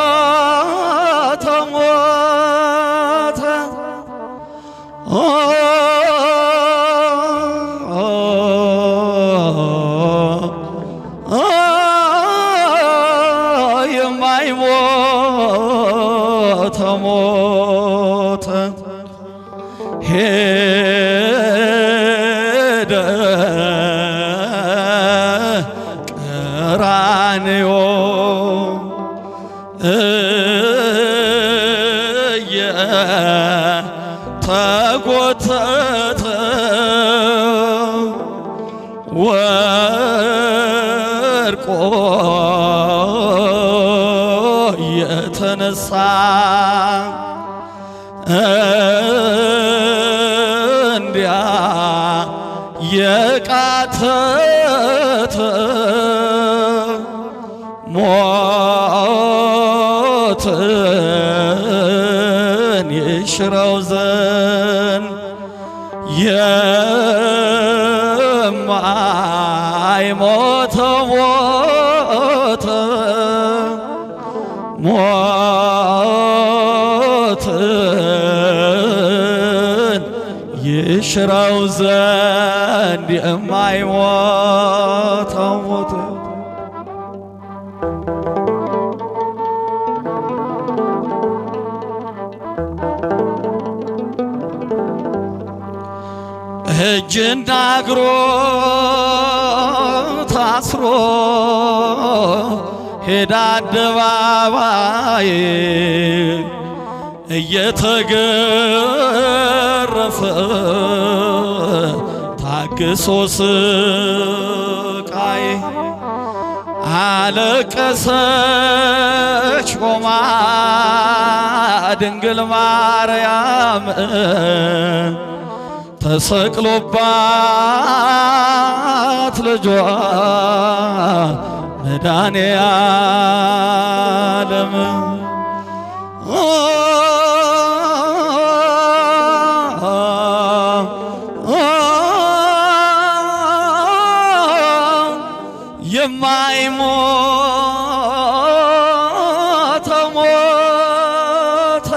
የማይሞት ሞተ የማይሞት ሞተ ሄደ ቀራንዮ እየተጎተተ ወድቆ የተነሳ እንዲያ የቃተተ ሞትን ይሽረው ዘንድ የማይሞተው ሞተ ሞትን ይሽረው ዘንድ የማይሞተው ሞተ እጅና እግሩ ታስሮ ሄዳ አደባባይ እየተገረፈ ታግሶ ስቃይ አለቀሰች ቆማ ድንግል ማርያም ተሰቅሎባት ልጇ መድኃኔዓለም የማይሞተው ሞተ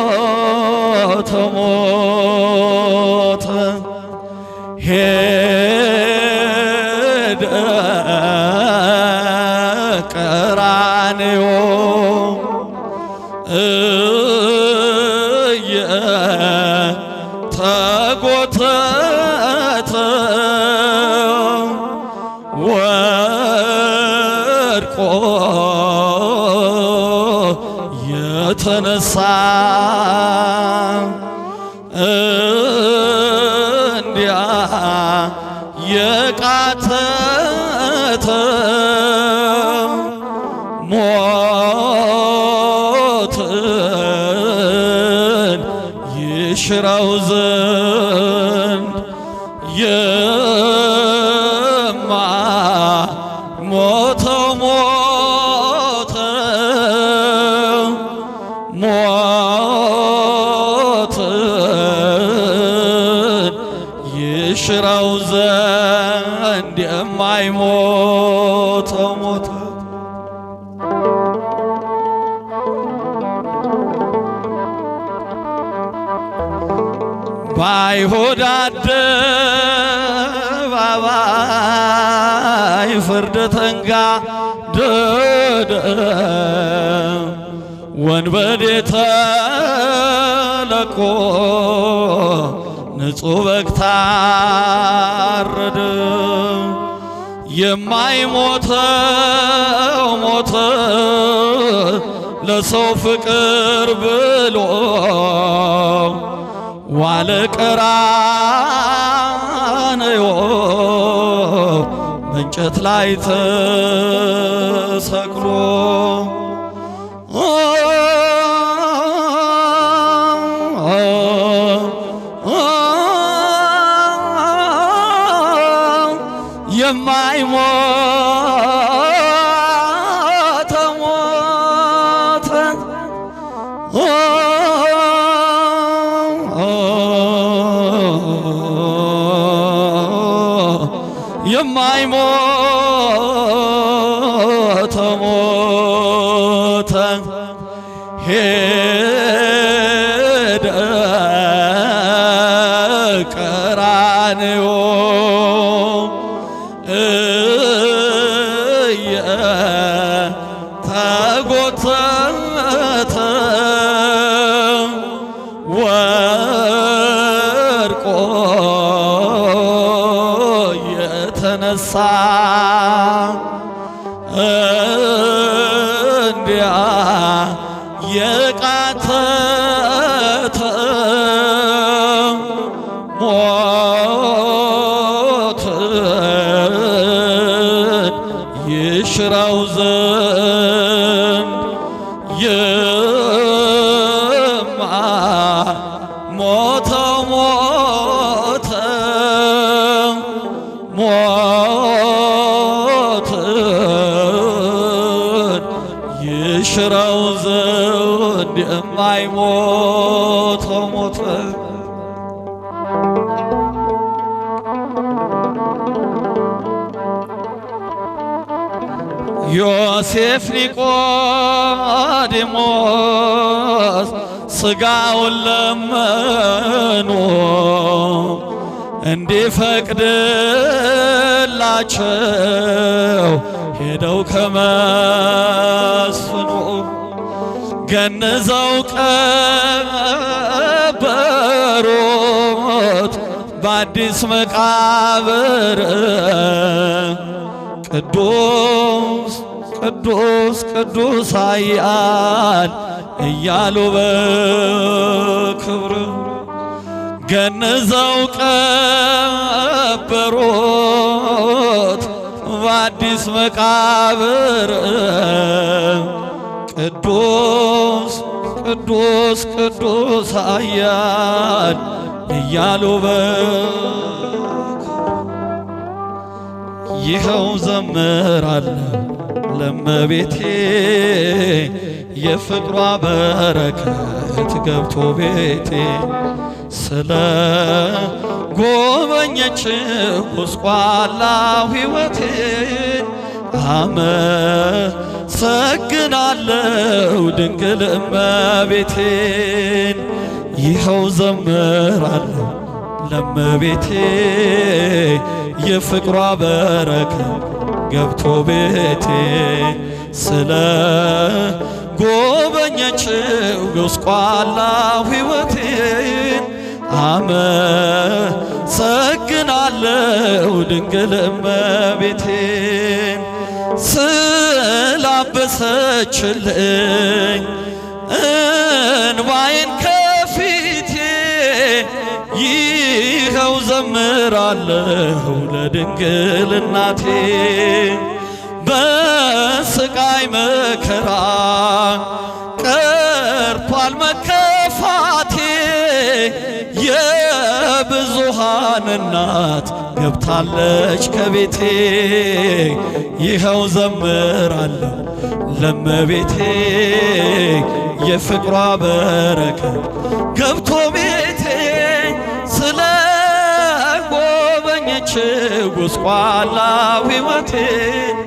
የማይሞተው ሞተ ሄደ ቀራንዮ እየተጎተተ ወድቆ የተነሳ እንዲያ የቃተተ ሞትን ይሽረው ዘንድ የማይሞተው ሞተ ሞትን ይሽረው ዘንድ የማይሞተው ሞተ በአይሁድ አደባባይ ፍርድ ተንጋደደ ወንበዴ ተለቆ ንጹሕ በግ ታረደ የማይሞተው ሞተ ለሰው ፍቅር ብሎ ዋለ ቀራንዮ በእንጨት ላይ ተሰቅሎ የማይሞተው ሞተ የማይሞት ሞተ ሄደ ቀራንዮ እየተጎተተ ወድቆ የተነሳ እንዲያ የቃተተ ሞትን ይሽረው ዘንድ የማይሞተው ሞተ ሞትን ይሽረው ዘንድ የማይሞተው ሞተ። ዮሴፍ ኒቆዲሞስ ሥጋውን ለመኑ እንዲፈቅድላቸው ሄደው ከመስፍኑ ገንዘው ቀበሩት በአዲስ መቃብር ቅዱስ ቅዱስ ቅዱስ ኃያል እያሉ በክብር ገንዘው ቀበሩት በአዲስ መቃብር ቅዱስ ቅዱስ ቅዱስ ኃያል እያሉ ይኸው ዘምራለሁ ለእመቤቴ የፍቅሯ በረከት ገብቶ ቤቴ ስለ ጎበኘች ጐስቋላው ሕይወቴን አመሰግናለሁ ድንግል እመቤቴን። ይኸው ዘምራለሁ ለእመቤቴ የፍቅሯ በረከት ገብቶ ቤቴ ስለ ጎበኘችው ጐስቋላው ሕይወቴን አመሰግናለሁ ድንግል እመቤቴን። ስላበሰችልኝ እንባዬን ከፊቴ ይኸው ዘምራለሁ ለድንግል እናቴ። በስቃይ መከራ ቀርቷል መከፋቴ የብዙሃን እናት ገብታለች ከቤቴ። ይኸው ዘምራለሁ ለእመቤቴ የፍቅሯ በረከት ገብቶ ቤቴ ስለ ጎበኘችው ጐስቋላው ሕይወቴን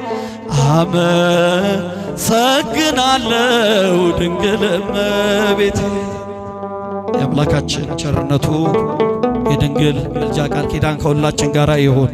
አመሰግናለሁ ድንግል እመቤቴ። የአምላካችን ቸርነቱ የድንግል ምልጃ ቃል ኪዳን ከሁላችን ጋር ይሁን።